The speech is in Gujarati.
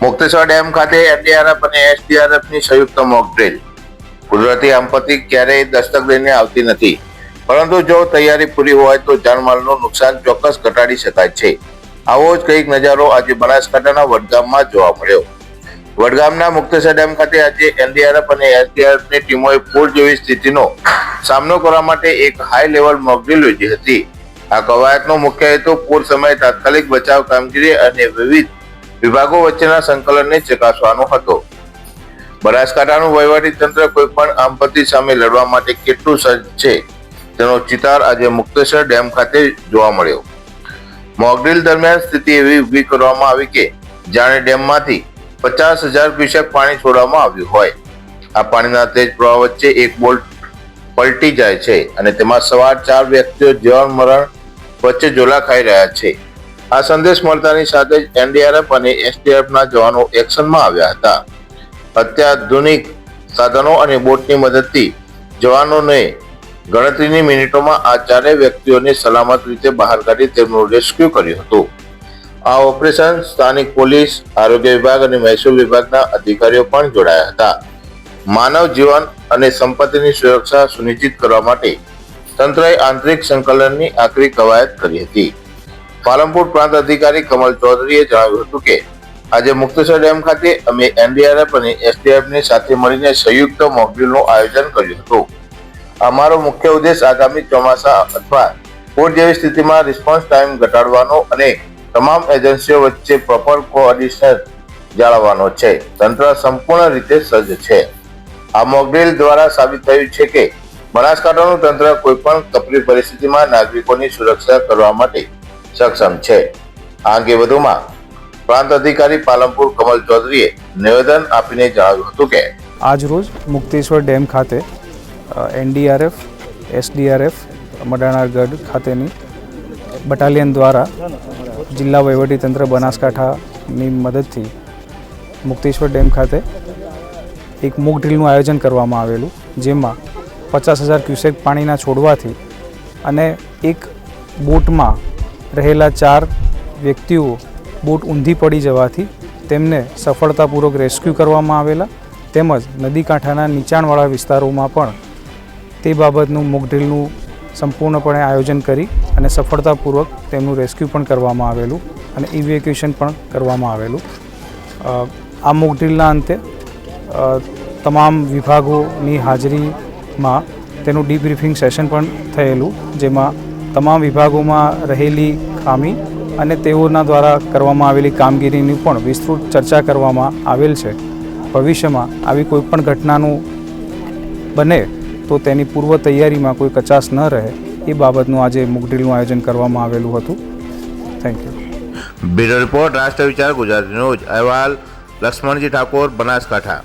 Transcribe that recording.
મુક્તેશ્વર ડેમ ખાતે એનડીઆરએફ અને એસડીઆરએફની સંયુક્ત મોક ડ્રીલ. કુદરતી આપત્તિ ક્યારેય દસ્તક દઈને આવતી નથી, પરંતુ જો તૈયારી પૂરી હોય તો જાનમાલનું નુકસાન ચોક્કસ ઘટાડી શકાય છે. આવો જ કંઈક નજારો આજે બનાસકાંઠાના વડગામમાં જોવા મળ્યો. વડગામના મુક્તેશ્વર ડેમ ખાતે આજે એનડીઆરએફ અને એસડીઆરએફની ટીમોએ પૂર જેવી સ્થિતિનો સામનો કરવા માટે એક હાઈ લેવલ મોક ડ્રીલ યોજી હતી. આ કવાયતનો મુખ્ય હેતુ પૂર સમયે તાત્કાલિક બચાવ કામગીરી અને વિવિધ વિભાગો વચ્ચેના સંકલનને ચકાસવાનો હતો. બનાસકાંઠાનું વહીવટી તંત્ર કોઈ પણ આપત્તિ સામે લડવા માટે કેટલું સજ્જ છે તેનો ચિતાર આજે મુક્તેશ્વર ડેમ ખાતે જોવા મળ્યો. મોક ડ્રીલ દરમિયાન સ્થિતિ એવી ઊભી કરવામાં આવી કે જાણે ડેમમાંથી 50,000 ક્યુસેક પાણી છોડવામાં આવ્યું હોય. આ પાણીના તેજ પ્રવાહ વચ્ચે એક બોટ પલટી જાય છે અને તેમાં સવાર 4 વ્યક્તિઓ જીવન મરણ વચ્ચે ઝોલા ખાઈ રહ્યા છે. આ સંદેશ મળતાની સાથે જ એનડીઆરએફ અને એસડીઆરએફના જવાનો એક્શનમાં આવ્યા હતા. અત્યાધુનિક સાધનો અને બોટની મદદથી જવાનોને ગણતરીની મિનિટોમાં આ ચારેય વ્યક્તિઓને સલામત રીતે બહાર કાઢી તેમનું રેસ્ક્યુ કર્યું હતું. આ ઓપરેશન સ્થાનિક પોલીસ, આરોગ્ય વિભાગ અને મહેસૂલ વિભાગના અધિકારીઓ પણ જોડાયા હતા. માનવ જીવન અને સંપત્તિની સુરક્ષા સુનિશ્ચિત કરવા માટે તંત્રએ આંતરિક સંકલનની આકરી કવાયત કરી હતી. પાલનપુર પ્રાંત અધિકારી કમલ ચૌધરીએ જણાવ્યું હતું કે આજે મુક્તેશ્વર ડેમ ખાતે અમે એનડીઆરએફ અને એસડીઆરએફની સાથે મળીને સંયુક્ત મોક ડ્રીલનું આયોજન કર્યું હતું. અમારો મુખ્ય ઉદ્દેશ આગામી ચોમાસા અથવા પૂર જેવી સ્થિતિમાં રિસ્પોન્સ ટાઈમ ઘટાડવાનો અને તમામ એજન્સીઓ વચ્ચે પ્રોપર કોઓર્ડિનેશન જાળવવાનો છે. તંત્ર સંપૂર્ણ રીતે સજ્જ છે. આ મોક ડ્રીલ દ્વારા સાબિત થયું છે કે બનાસકાંઠાનું તંત્ર કોઈપણ કપરી પરિસ્થિતિમાં નાગરિકોની સુરક્ષા કરવા માટે સક્ષમ છે. આ અંગે વધુમાં પ્રાંત અધિકારી પાલનપુર કમલ ચૌધરીએ નિવેદન આપીને જણાવ્યું હતું કે આજરોજ મુક્તેશ્વર ડેમ ખાતે એનડીઆરએફ, એસડીઆરએફ, મડાણાગઢ ખાતેની બટાલિયન દ્વારા જિલ્લા વહીવટીતંત્ર બનાસકાંઠાની મદદથી મુક્તેશ્વર ડેમ ખાતે એક મોક ડ્રીલનું આયોજન કરવામાં આવેલું, જેમાં 50,000 ક્યુસેક પાણીના છોડવાથી અને એક બોટમાં રહેલા 4 વ્યક્તિઓ બોટ ઊંધી પડી જવાથી તેમને સફળતાપૂર્વક રેસ્ક્યુ કરવામાં આવેલા, તેમજ નદી કાંઠાના નીચાણવાળા વિસ્તારોમાં પણ તે બાબતનું મોક ડ્રીલનું સંપૂર્ણપણે આયોજન કરી અને સફળતાપૂર્વક તેમનું રેસ્ક્યુ પણ કરવામાં આવેલું અને ઇવેક્યુએશન પણ કરવામાં આવેલું. આ મોક ડ્રીલના અંતે તમામ વિભાગોની હાજરીમાં તેનું ડીબ્રીફિંગ સેશન પણ થયેલું, જેમાં તમામ વિભાગોમાં રહેલી ખામી અને તેઓના દ્વારા કરવામાં આવેલી કામગીરીની પણ વિસ્તૃત ચર્ચા કરવામાં આવેલ છે. ભવિષ્યમાં આવી કોઈપણ ઘટનાનું બને તો તેની પૂર્વ તૈયારીમાં કોઈ કચાશ ન રહે એ બાબતનું આજે મોક ડ્રીલનું આયોજન કરવામાં આવેલું હતું. Thank you. બ્યુરો રિપોર્ટ, રાષ્ટ્ર વિચાર, ગુજરાત ન્યૂઝ. અહેવાલ લક્ષ્મણજી ઠાકોર, બનાસકાંઠા.